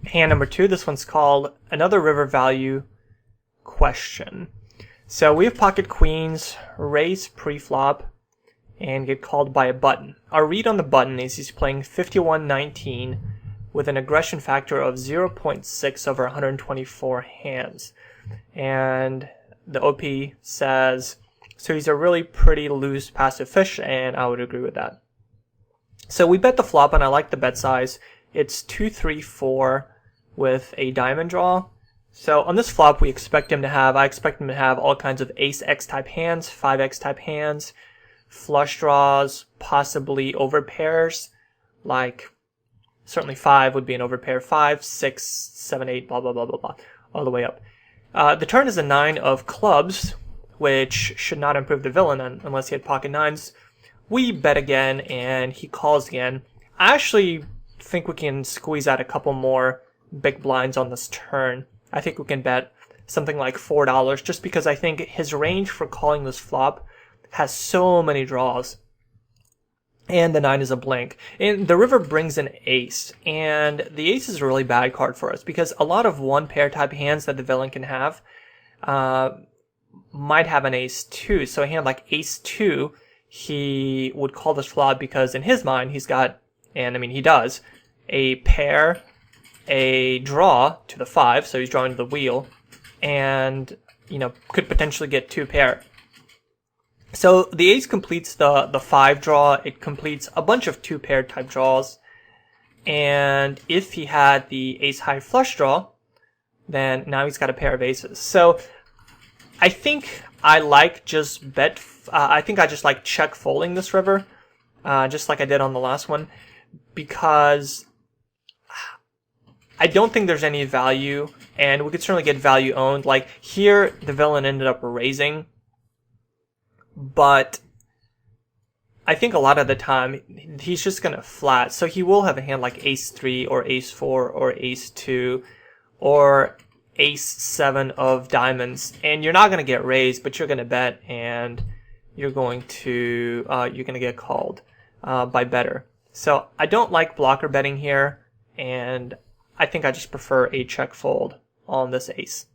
hand number 2. This one's called Another River Value Question. So we have pocket queens, raise pre-flop, and get called by a button. Our read on the button is he's playing 51-19 with an aggression factor of 0.6 over 124 hands. And the OP says, so he's a really pretty loose passive fish, and I would agree with that. So we bet the flop, and I like the bet size. It's 2-3-4 with a diamond draw. So on this flop, I expect him to have all kinds of ace-x type hands, 5x type hands, flush draws, possibly overpairs, like certainly 5 would be an overpair, 5, 6, 7, 8, blah, blah, blah, blah, blah, all the way up. The turn is a 9 of clubs, which should not improve the villain unless he had pocket 9s. We bet again, and he calls again. I actually think we can squeeze out a couple more big blinds on this turn. I think we can bet something like $4 just because I think his range for calling this flop has so many draws. And the 9 is a blank. And the river brings an ace. And the ace is a really bad card for us because a lot of one pair type hands that the villain can have might have an ace 2. So a hand like ace 2, he would call this flop because in his mind he's got, and I mean he does, a pair, a draw to the 5, so he's drawing to the wheel, and could potentially get 2 pair. So the ace completes the 5 draw. It completes a bunch of 2 pair type draws, and if he had the ace high flush draw, then now he's got a pair of aces. So I think I like just I just like check folding this river, just like I did on the last one, because I don't think there's any value, and we could certainly get value owned. Like here, the villain ended up raising, but I think a lot of the time he's just going to flat. So he will have a hand like ace 3 or ace 4 or ace 2 or ace 7 of diamonds, and you're not going to get raised, but you're going to bet, and you're going to get called by better. So I don't like blocker betting here, and I think I just prefer a check fold on this ace.